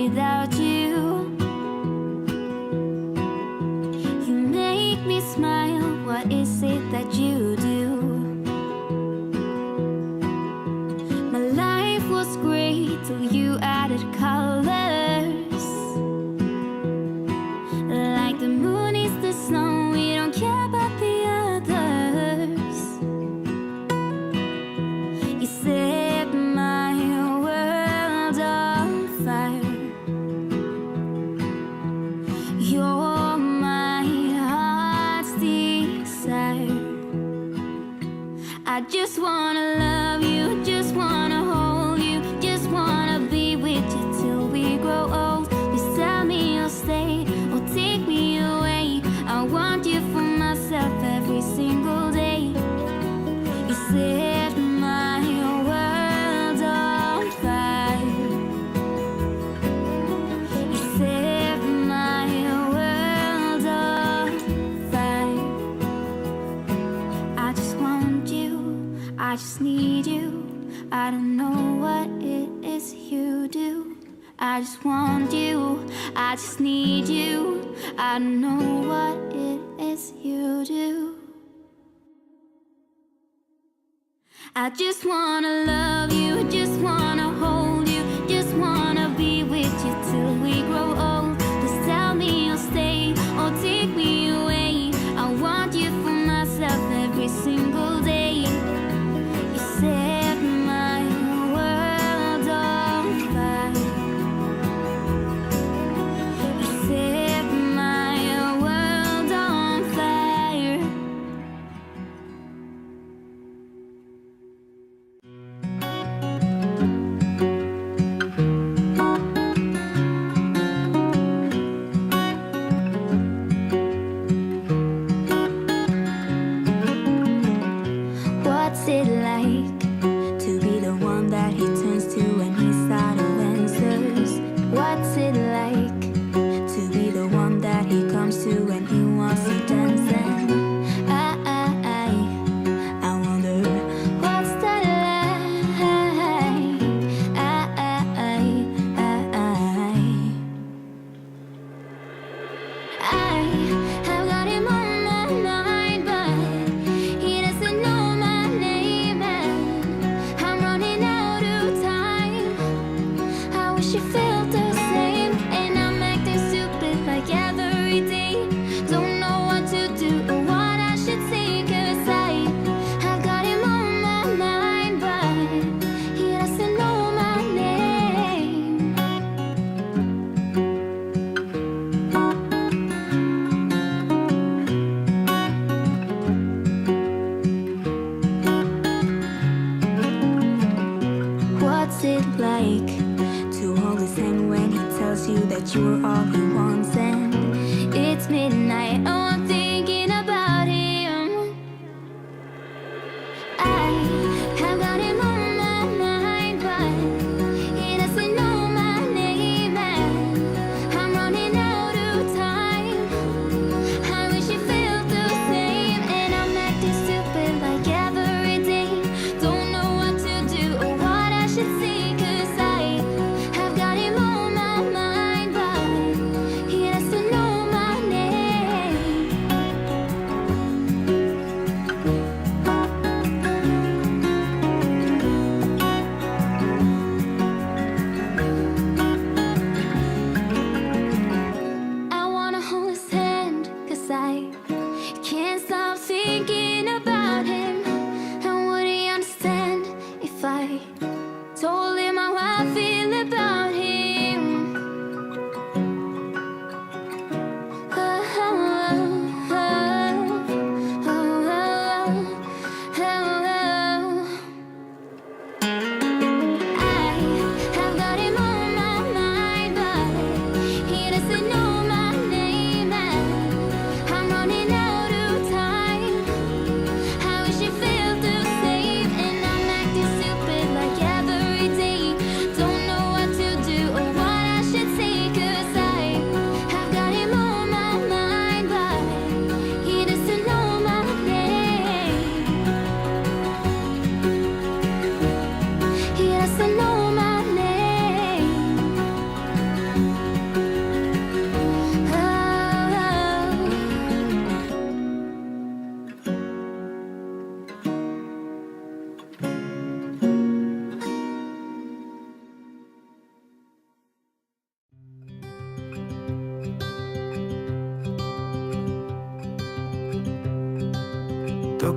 without you. You make me smile, what is it that you do? My life was great till you added colors. Like the moon is the snow, we don't care about the others. You set my world on fire. You're my heart's desire. I just wanna love you, just wanna hold you, just wanna be with you till we grow old. Please tell me you'll stay or take me away. I want you for myself every single day. You set my world on fire. You set my world on fire. I just want you, I just need you. I don't know what it is you do. I just want you, I just need you. I don't know what it is you do. I just wanna love you, just wanna hold you, just wanna be with you till we grow old. Just tell me you'll stay or take me away. I want you for myself every single day. You set my world on fire. You set my world on fire. What's it like to be the one that he turns to when he's out of answers? What's it like to be the one that he comes to when he wants to dance? And I wonder what's that like? I have got him on my mind, but he doesn't know my name, and I'm running out of time. I wish you felt the same, and I'm acting stupid like every day. Don't know what to do or what I should say, 'cause I've got him on my mind, but he doesn't know my name. What's it like to hold his hand when he tells you that you're all he wants? And it's midnight, oh, I'm thinking about him. I have got him on my mind, but he doesn't know my name, and I'm running out of time. I wish you felt the same, and I'm acting stupid like every day. Don't know what to do or what I should say, 'cause I have got him on my mind, but he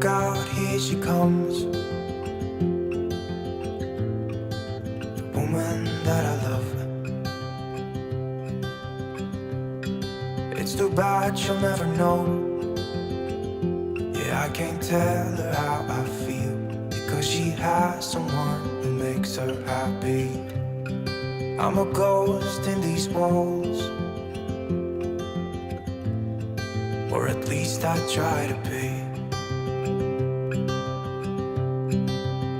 Look out, here she comes, the woman that I love. It's too bad she'll never know. Yeah, I can't tell her how I feel, because she has someone who makes her happy. I'm a ghost in these walls, or at least I try to be.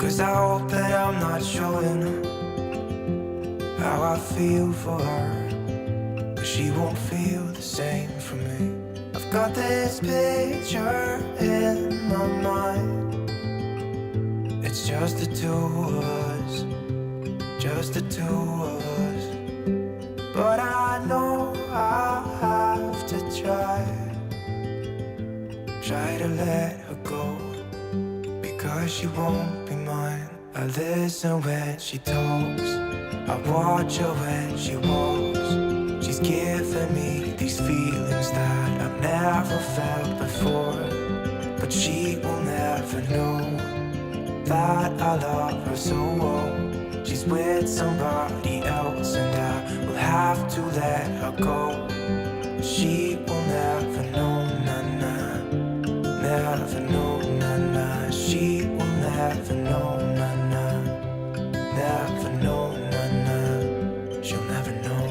'Cause I hope that I'm not showing how I feel for her, but she won't feel the same for me. I've got this picture in my mind. It's just the two of us, just the two of us. But I know I have to try to let her go, because she won't be mine. I listen when she talks, I watch her when she walks. She's giving me these feelings that I've never felt before, but she will never know that I love her so well. She's with somebody else and I will have to let her go. She will never know, na-na, never know, na-na. She will never know, na-na, never know, na-na. She'll never know.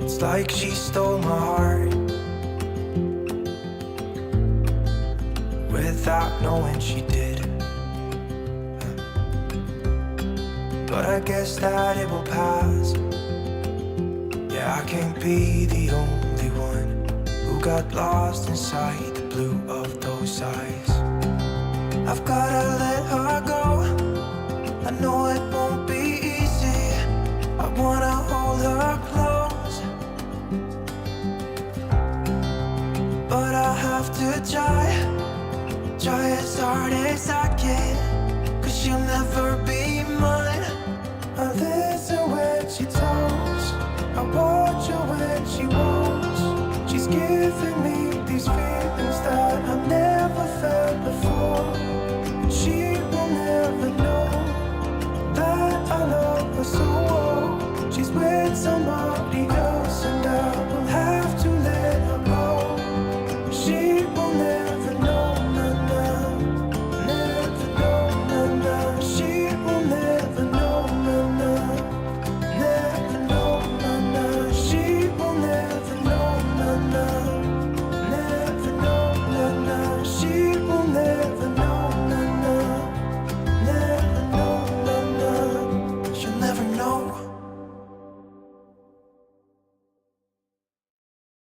It's like she stole my heart without knowing she did. But I guess that it will pass. Yeah, I can't be the only one who got lost inside the blue of those eyes. I've gotta let her go, I know it won't be easy. I wanna hold her close, but I have to try as hard as I can, 'cause she'll never be